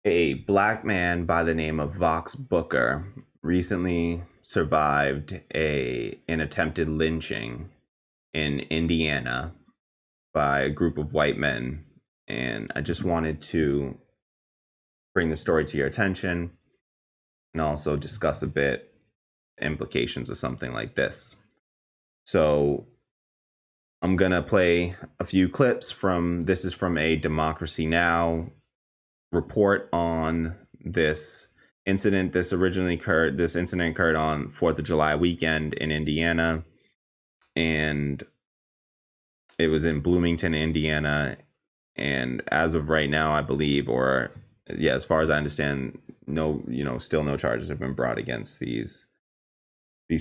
A black man by the name of Vaughx Booker recently survived an attempted lynching in Indiana by a group of white men, and I just wanted to bring the story to your attention and also discuss a bit implications of something like this. So I'm gonna play a few clips from this is from a Democracy Now! Report on this incident. This incident occurred on 4th of July weekend in Indiana, and it was in Bloomington, Indiana. And as of right now, I believe, or yeah, as far as I understand, still no charges have been brought against these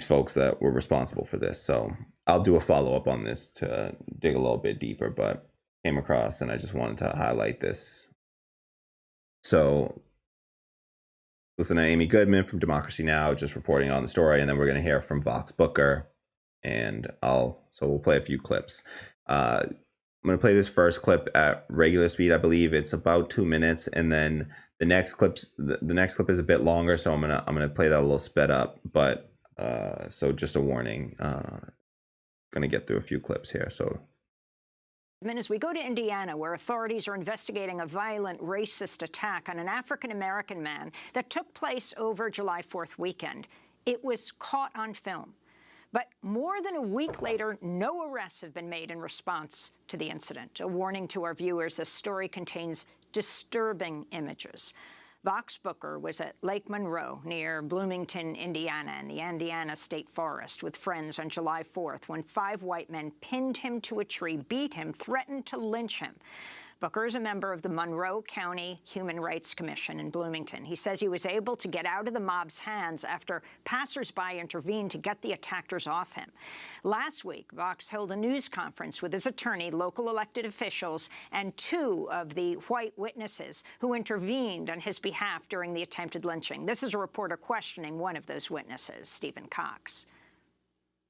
folks that were responsible for this. So I'll do a follow-up on this to dig a little bit deeper, but came across and I just wanted to highlight this. So listen to Amy Goodman from Democracy Now! Just reporting on the story, and then we're going to hear from Vaughx Booker, and we'll play a few clips. I'm going to play this first clip at regular speed. I believe it's about 2 minutes, and then the next clip is a bit longer, so I'm gonna play that a little sped up. But so just a warning, gonna get through a few clips here. So As we go to Indiana, where authorities are investigating a violent racist attack on an African-American man that took place over July 4th weekend. It was caught on film. But more than a week later, no arrests have been made in response to the incident. A warning to our viewers, this story contains disturbing images. Vaughx Booker was at Lake Monroe near Bloomington, Indiana, in the Indiana State Forest with friends on July 4th when 5 white men pinned him to a tree, beat him, threatened to lynch him. Booker is a member of the Monroe County Human Rights Commission in Bloomington. He says he was able to get out of the mob's hands after passersby intervened to get the attackers off him. Last week, Vaughx held a news conference with his attorney, local elected officials, and 2 of the white witnesses who intervened on his behalf during the attempted lynching. This is a reporter questioning one of those witnesses, Stephen Cox.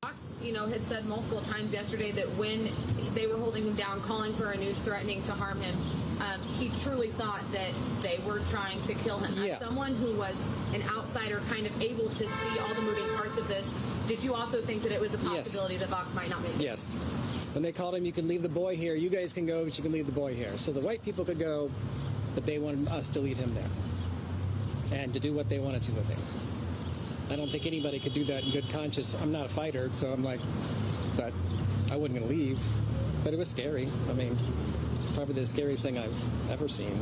Vaughx, had said multiple times yesterday that when they were holding him down, calling for a noose, threatening to harm him, he truly thought that they were trying to kill him. Yeah. As someone who was an outsider, kind of able to see all the moving parts of this, did you also think that it was a possibility that Vaughx might not make it? Yes. When they called him, you can leave the boy here. You guys can go, but you can leave the boy here. So the white people could go, but they wanted us to leave him there and to do what they wanted to with him. I don't think anybody could do that in good conscience. I'm not a fighter, so I'm like, but I wasn't going to leave. But it was scary. I mean, probably the scariest thing I've ever seen.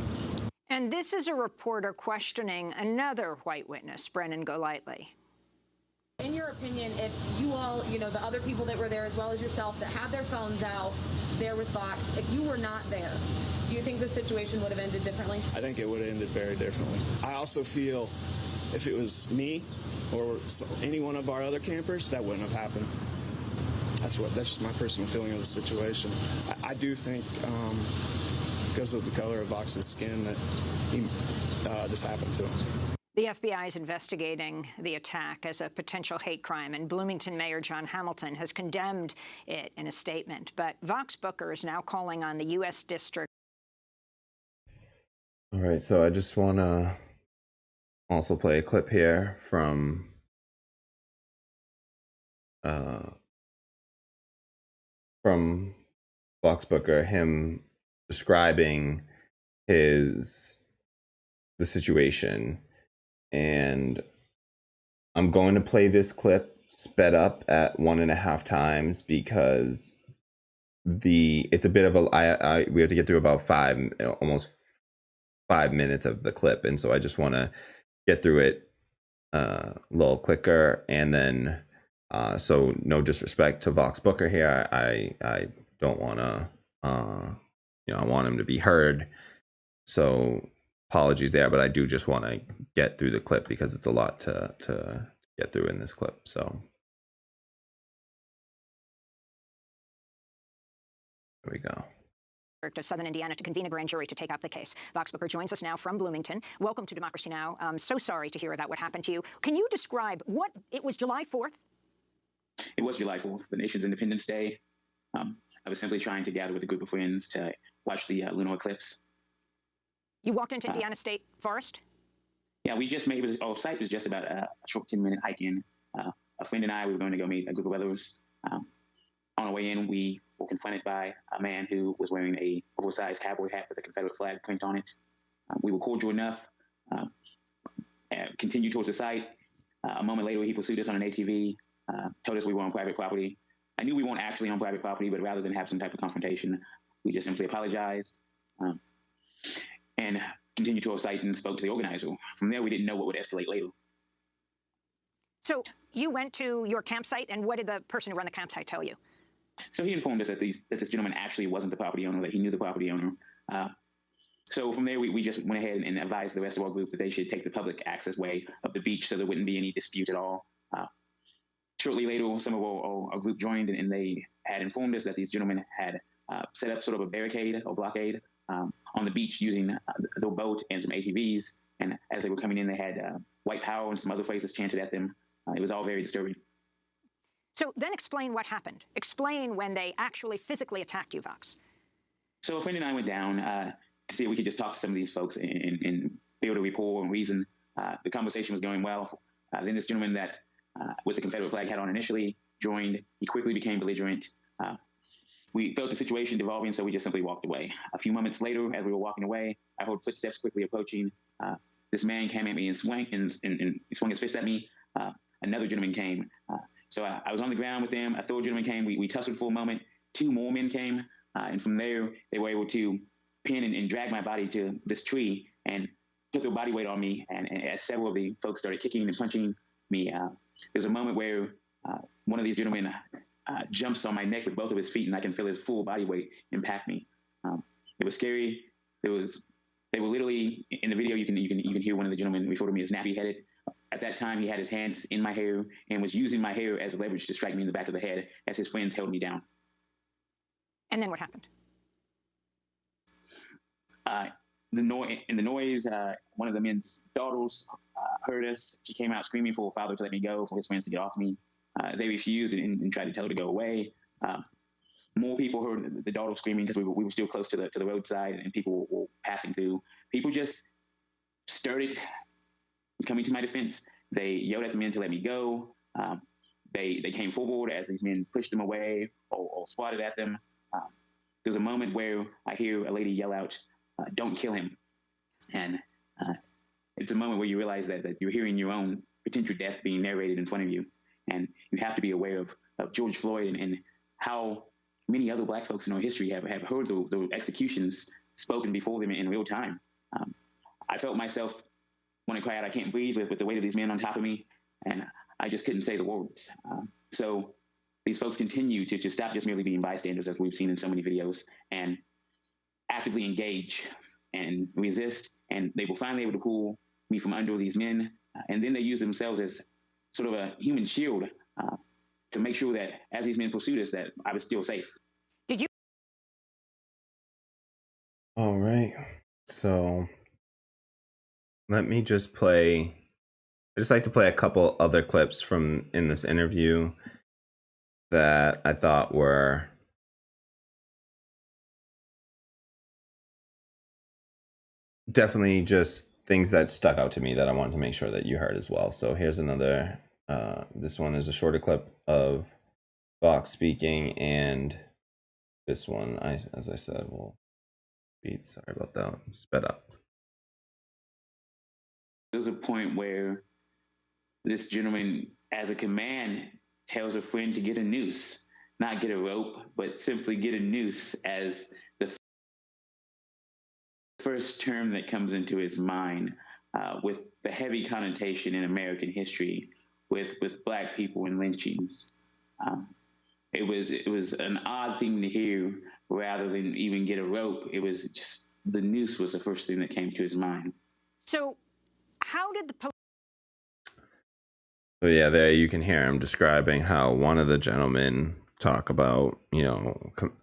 And this is a reporter questioning another white witness, Brennan Golightly. In your opinion, if you all, the other people that were there, as well as yourself, that had their phones out there with Vaughx, if you were not there, do you think the situation would have ended differently? I think it would have ended very differently. I also feel if it was me or any one of our other campers, that wouldn't have happened. That's just my personal feeling of the situation. I do think because of the color of Vaux's skin that this happened to him. The FBI is investigating the attack as a potential hate crime, and Bloomington Mayor John Hamilton has condemned it in a statement. But Vaughx Booker is now calling on the U.S. District. All right, so I just want to also play a clip here from Vaughx Booker, him describing the situation, and I'm going to play this clip sped up at 1.5 times because it's a bit of we have to get through about almost 5 minutes of the clip, and so I just want to get through it a little quicker, and then so no disrespect to Vaughx Booker here, I don't want to I want him to be heard, so apologies there, but I do just want to get through the clip because it's a lot to get through in this clip. So here we go. Of Southern Indiana to convene a grand jury to take up the case. Vaughx Booker joins us now from Bloomington. Welcome to Democracy Now! I'm so sorry to hear about what happened to you. Can you describe it was July 4th? It was July 4th, the nation's Independence Day. I was simply trying to gather with a group of friends to watch the lunar eclipse. You walked into Indiana State Forest? Yeah, we just made, our site was just about a short 10-minute hike in. A friend and I, we were going to go meet a group of others. On our way in, we were confronted by a man who was wearing a oversized cowboy hat with a Confederate flag print on it. We were cordial enough, continued towards the site. A moment later, he pursued us on an ATV, told us we were on private property. I knew we weren't actually on private property, but rather than have some type of confrontation, we just simply apologized and continued to our site and spoke to the organizer. From there, we didn't know what would escalate later. So you went to your campsite, and what did the person who ran the campsite tell you? So he informed us that this gentleman actually wasn't the property owner, that he knew the property owner. So from there, we just went ahead and advised the rest of our group that they should take the public access way of the beach so there wouldn't be any dispute at all. Shortly later, some of our group joined, and they had informed us that these gentlemen had set up sort of a barricade or blockade on the beach using the boat and some ATVs. And as they were coming in, they had white power and some other phrases chanted at them. It was all very disturbing. So then explain what happened. Explain when they actually physically attacked you, Vaughx. So a friend and I went down to see if we could just talk to some of these folks and build a rapport and reason. The conversation was going well. Then this gentleman that with the Confederate flag hat on initially joined. He quickly became belligerent. We felt the situation devolving, so we just simply walked away. A few moments later, as we were walking away, I heard footsteps quickly approaching. This man came at me and swung his fist at me. Another gentleman came. So I was on the ground with them. A third gentleman came. We tussled for a moment. Two more men came. And from there, they were able to pin and drag my body to this tree and put their body weight on me. And as several of the folks started kicking and punching me, there's a moment where one of these gentlemen jumps on my neck with both of his feet, and I can feel his full body weight impact me. It was scary. They were literally in the video. You can hear one of the gentlemen refer to me as nappy headed. At that time, he had his hands in my hair and was using my hair as leverage to strike me in the back of the head as his friends held me down. And then what happened? The noise, one of the men's daughters heard us. She came out screaming for her father to let me go, for his friends to get off me. They refused and tried to tell her to go away. More people heard the daughter screaming because we were still close to the roadside and people were passing through. People just started coming to my defense. They yelled at the men to let me go. They came forward as these men pushed them away or swatted at them. There's a moment where I hear a lady yell out, "Don't kill him." And it's a moment where you realize that you're hearing your own potential death being narrated in front of you. And you have to be aware of George Floyd and how many other Black folks in our history have heard the executions spoken before them in real time. I felt myself want to cry out, "I can't breathe," with the weight of these men on top of me. And I just couldn't say the words. So these folks continue to stop just merely being bystanders, as we've seen in so many videos, and actively engage and resist. And they were finally able to pull me from under these men. And then they use themselves as sort of a human shield to make sure that as these men pursued us, that I was still safe. Did you? All right. So let me just play. I just like to play a couple other clips from in this interview that I thought were definitely just things that stuck out to me that I wanted to make sure that you heard as well. So here's another. This one is a shorter clip of Vaughx speaking, and this one, as I said, will speed. Sorry about that. Sped up. There's a point where this gentleman, as a command, tells a friend to get a noose, not get a rope, but simply get a noose, as the first term that comes into his mind, with the heavy connotation in American history with Black people and lynchings. It was an odd thing to hear. Rather than even get a rope, it was just the noose was the first thing that came to his mind. So how did the police? So yeah, there you can hear him describing how one of the gentlemen talk about,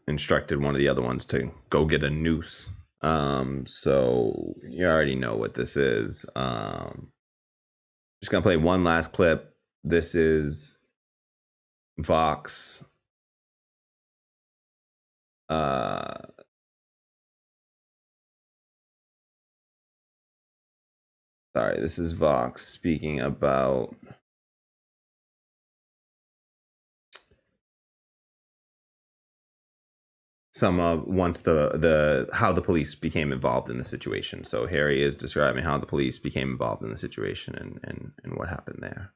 instructed one of the other ones to go get a noose. So you already know what this is. Just gonna play one last clip. This is Vaughx Sorry, this is Vaughxx speaking about some of once the how the police became involved in the situation. So Harry is describing how the police became involved in the situation and what happened there.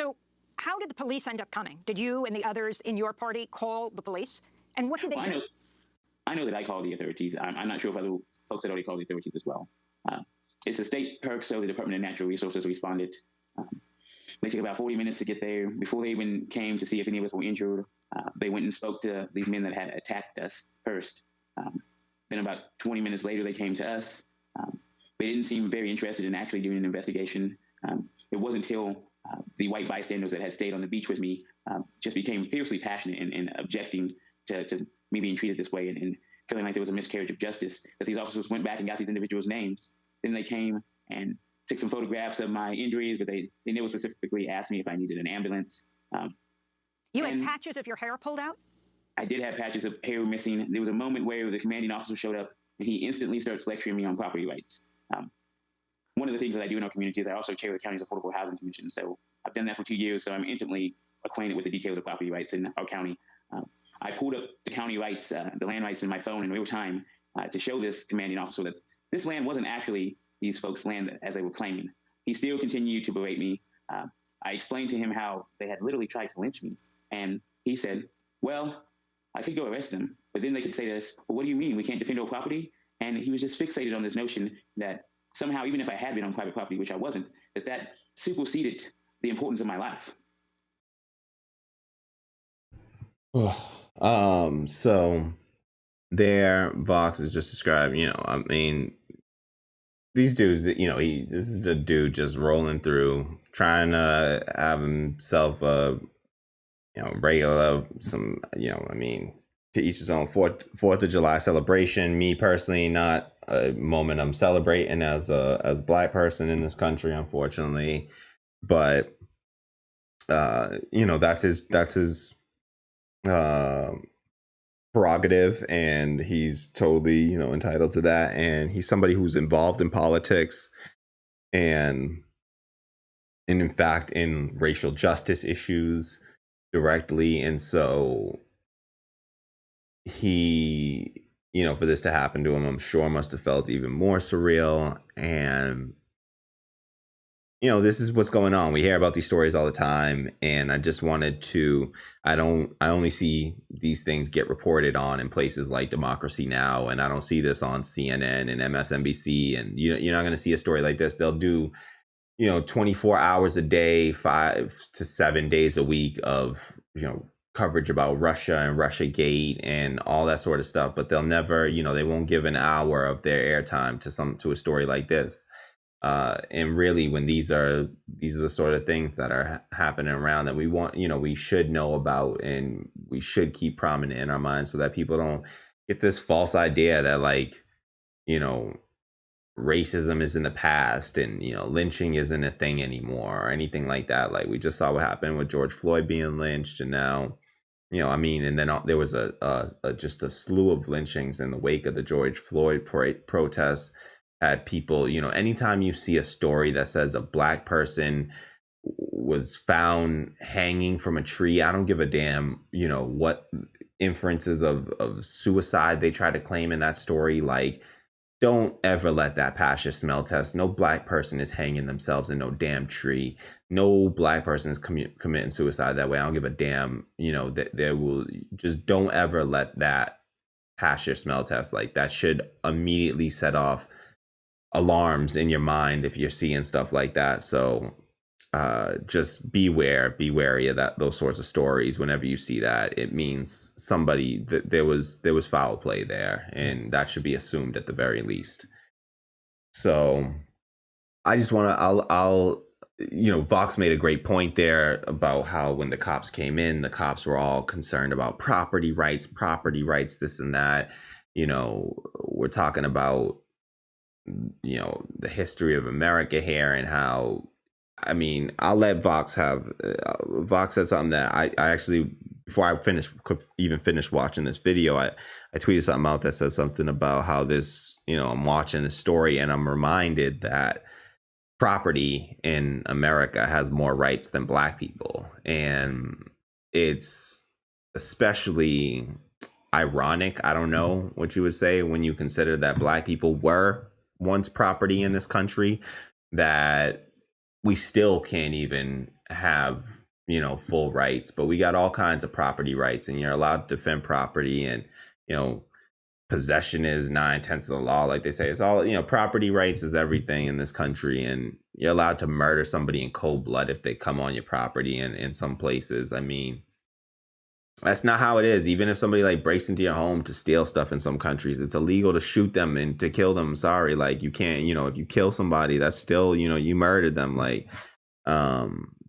So how did the police end up coming? Did you and the others in your party call the police? And what did they do? I know that I called the authorities. I'm not sure if other folks had already called the authorities as well. It's a state perk, so the Department of Natural Resources responded. They took about 40 minutes to get there. Before they even came to see if any of us were injured, they went and spoke to these men that had attacked us first. Then about 20 minutes later, they came to us. They didn't seem very interested in actually doing an investigation. It wasn't until the white bystanders that had stayed on the beach with me just became fiercely passionate and objecting to me being treated this way and feeling like there was a miscarriage of justice, that these officers went back and got these individuals' names. Then they came and took some photographs of my injuries, but they never specifically asked me if I needed an ambulance. You had patches of your hair pulled out? I did have patches of hair missing. There was a moment where the commanding officer showed up and he instantly starts lecturing me on property rights. One of the things that I do in our community is I also chair the county's Affordable Housing Commission. So I've done that for 2 years, so I'm intimately acquainted with the details of property rights in our county. I pulled up the county rights, the land rights in my phone in real time to show this commanding officer that this land wasn't actually these folks' land as they were claiming. He still continued to berate me. I explained to him how they had literally tried to lynch me. And he said, well, I could go arrest them, but then they could say to us, well, what do you mean? We can't defend our property? And he was just fixated on this notion that somehow, even if I had been on private property, which I wasn't, that superseded the importance of my life. So there, Vaughxx is just describing, I mean, these dudes, this is a dude just rolling through, trying to have himself a, regular, some, I mean, to each his own. Fourth of July celebration. Me personally, not a moment I'm celebrating as a Black person in this country, unfortunately. But that's his prerogative, and he's totally entitled to that. And he's somebody who's involved in politics and in fact in racial justice issues directly. And so he, for this to happen to him, I'm sure must have felt even more surreal. And this is what's going on. We hear about these stories all the time, and I just wanted to, I only see these things get reported on in places like Democracy Now!, and I don't see this on CNN and MSNBC, and you're not going to see a story like this. They'll do 24 hours a day, 5 to 7 days a week of coverage about Russia and Russiagate and all that sort of stuff, but they'll never, they won't give an hour of their airtime to a story like this. And really, when these are the sort of things that are happening around that we want, we should know about, and we should keep prominent in our minds so that people don't get this false idea that racism is in the past and lynching isn't a thing anymore or anything like that. Like, we just saw what happened with George Floyd being lynched, and now and then there was just a slew of lynchings in the wake of the George Floyd protests. Had people, anytime you see a story that says a Black person was found hanging from a tree, I don't give a damn what inferences of suicide they try to claim in that story. Like, don't ever let that pass your smell test. No Black person is hanging themselves in no damn tree. No Black person is committing suicide that way. I don't give a damn. That there will just, don't ever let that pass your smell test. Like, that should immediately set off alarms in your mind if you're seeing stuff like that. So just be wary of those sorts of stories. Whenever you see that, it means somebody that there was foul play there, and that should be assumed at the very least. So I just want to, I'll Vaughxx made a great point there about how when the cops came in, the cops were all concerned about property rights, this and that. We're talking about the history of America here, and how, I mean, I'll let Vaughxx have Vaughxx said something that I actually before I even finished watching this video, I tweeted something out that says something about how this, I'm watching this story and I'm reminded that property in America has more rights than Black people. And it's especially ironic, I don't know what you would say, when you consider that Black people were once property in this country, that we still can't even have, full rights, but we got all kinds of property rights, and you're allowed to defend property, and, possession is 9/10 of the law, like they say. It's all, property rights is everything in this country, and you're allowed to murder somebody in cold blood if they come on your property. And in some places, I mean, that's not how it is. Even if somebody like breaks into your home to steal stuff in some countries, it's illegal to shoot them and to kill them. Sorry, like you can't, if you kill somebody, that's still, you murdered them. Like,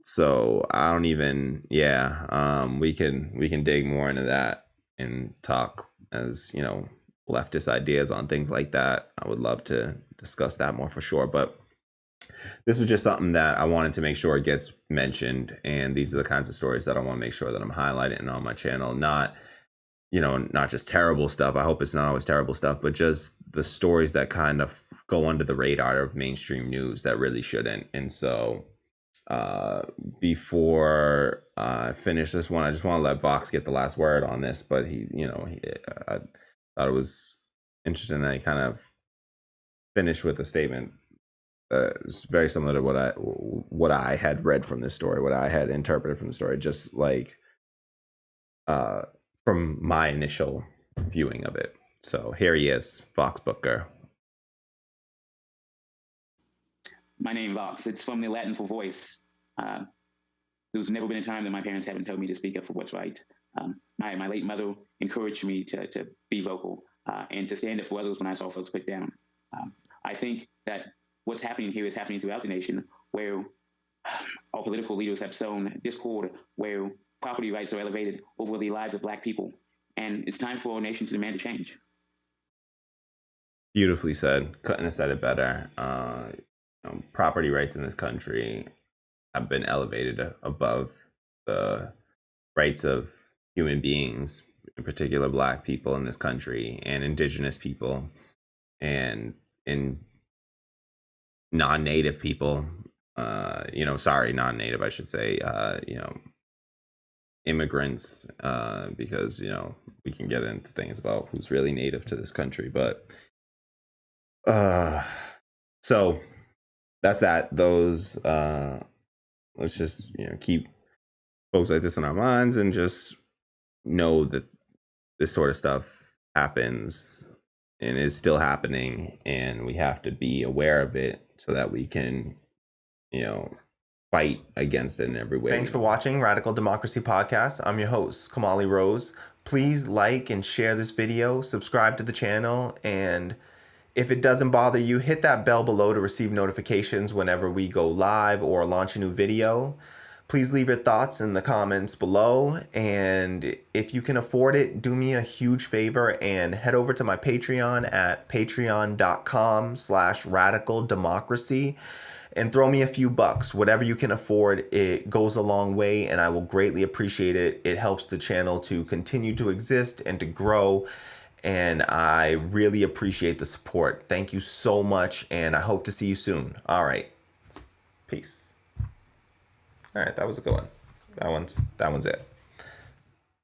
so I don't even, we can dig more into that and talk as, leftist ideas on things like that. I would love to discuss that more for sure. But this was just something that I wanted to make sure it gets mentioned. And these are the kinds of stories that I want to make sure that I'm highlighting on my channel. Not just terrible stuff. I hope it's not always terrible stuff, but just the stories that kind of go under the radar of mainstream news that really shouldn't. And so before I finish this one, I just want to let Vaughx get the last word on this. But I thought it was interesting that he kind of finished with a statement it's very similar to what I had read from this story, what I had interpreted from the story, just like from my initial viewing of it. So here he is, Vaughx Booker. My name Vaughx. It's from the Latin for voice. There's never been a time that my parents haven't told me to speak up for what's right. My late mother encouraged me to be vocal and to stand up for others when I saw folks put down. I think that what's happening here is happening throughout the nation, where our political leaders have sown discord, where property rights are elevated over the lives of Black people. And it's time for our nation to demand a change. Beautifully said. Couldn't have said it better. Property rights in this country have been elevated above the rights of human beings, in particular Black people in this country, and Indigenous people, and in non-native people, non-native, I should say, immigrants, because, we can get into things about who's really native to this country. But so that's that. Those, let's just, keep folks like this in our minds and just know that this sort of stuff happens and is still happening, and we have to be aware of it so that we can, fight against it in every way. Thanks for watching Radical Democracy Podcast. I'm your host, Kamali Rose. Please like and share this video, subscribe to the channel, and if it doesn't bother you, hit that bell below to receive notifications whenever we go live or launch a new video. Please leave your thoughts in the comments below, and if you can afford it, do me a huge favor and head over to my Patreon at patreon.com/radicaldemocracy and throw me a few bucks. Whatever you can afford, it goes a long way, and I will greatly appreciate it. It helps the channel to continue to exist and to grow, and I really appreciate the support. Thank you so much, and I hope to see you soon. All right, peace. All right, that was a good one. That one's it.